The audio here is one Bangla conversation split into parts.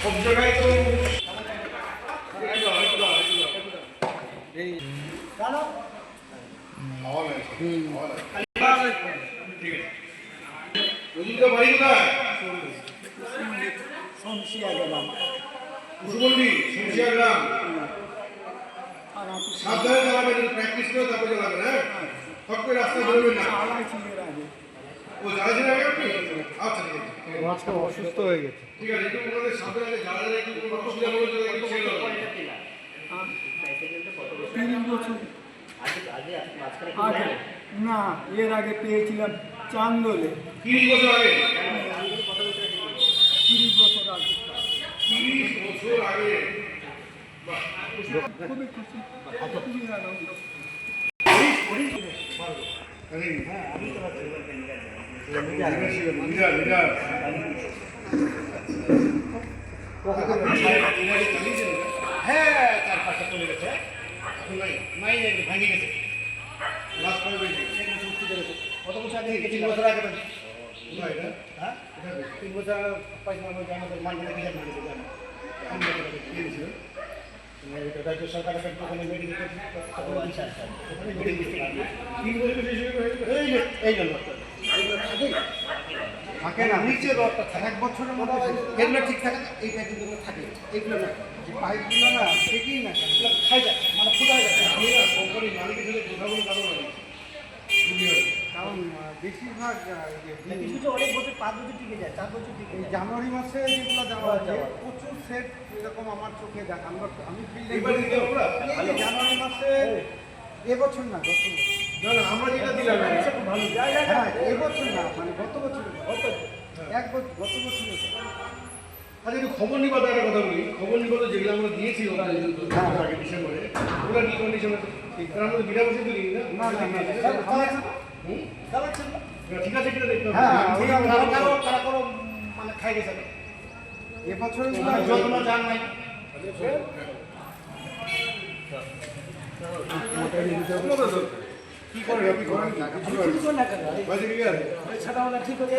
সব জায়গায় তো বাড়ি কোথায়? শমশিয়া গেলাম কুসুমন্ডি শমশিয়া গ্রাম। সাবধানে চালাবেন, প্র্যাকটিস করে তারপরে চালাবেন। হ্যাঁ, সব করে রাস্তা বেরোবেন না। ও যাচ্ছেন আগে আপনি? আচ্ছা ঠিক আছে, মাছটা অসুস্থ হয়ে গেছে। ঠিক আছে, একটু ওনাদের সাবধানে যারা যারা একটু কোনো অসুবিধা হলে একটু ছেড়ে দেবেন। 3 বছর আগে না, এর আগে পেয়েছিলাম চান্দোলে। 30 বছর আগে? 30 বছর আগে। 30 বছর আগে। খুবই খুশি, খুবই আনন্দ। হ্যাঁ, 4-5টা চলে গেছে। নাই ভাঙে গেছে। লাস্ট করে বেরিয়ে কত বছর আগে? 3 বছর আগে। হ্যাঁ, 3 বছর পয়সা আমাদের মার্কেটে কিসের মার্কেটে জানো? রাজ্য সরকারের ওখানে মেডিকেল এই জন্য থাকে না, নিচে রডটা থাকে 1 বছরের মধ্যে এগুলো ঠিক থাকে, এইটা কিন্তু থাকে, এইগুলো না, যে পাইপগুলো না ঠিকই না, এগুলো খাই যায়, মানে ফুটাই যাচ্ছে। আমি না কোম্পানির মালিকের সাথে কথা বলে কারণ কারণ বেশিরভাগ কিছু অনেক বছর 5 বছর টিকে যায়, 4 বছর টিকে যায়। জানুয়ারি মাসে যেগুলো দেওয়া আছে প্রচুর সেট এরকম আমার চোখে দেখা। আমি জানুয়ারি মাসে এবছর না, গত বছর না, আমরা যেটা দিলাম ভালো জায়গা। হ্যাঁ, এবছর না, মানে গত বছর, গত বছর। আচ্ছা, একটু খবর নিবাদ একটা কথা বলি। খবর নিবাদ যেগুলো আমরা দিয়েছি আগে ডিসেম্বরে, ওগুলো কি কন্ডিশন আছে? কারণ আমরা বিনা বসে তো নিই না। ঠিক আছে, কিনা দেখতে হবে। তারা কোনো মানে খাই গেছে এবছর যত্ন জান নাই। কি করে আপনি করেন? ঠিক করে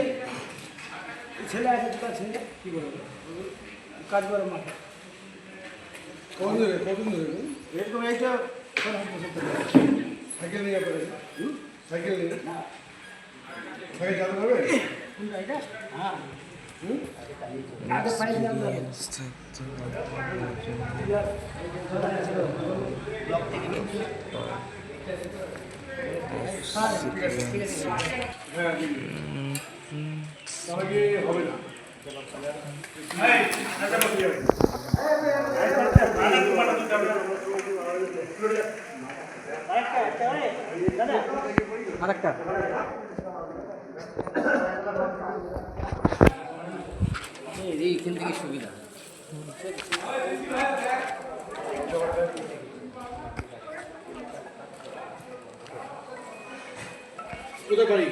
ছেলে আছে, দুটো ছেলে কি করবে, কাজ করে মাঠে। কখন ধরে এরকম এইটা সাইকেল নিয়ে পড়ে? সাইকেল নিয়ে সাইকেল চালাতে হবে? হ্যাঁ, আগে পাইছিলাম না। হ্যাঁ, তাহলে হবে না। আরেকটা এইখান থেকে সুবিধা। কোথায় বাড়ি?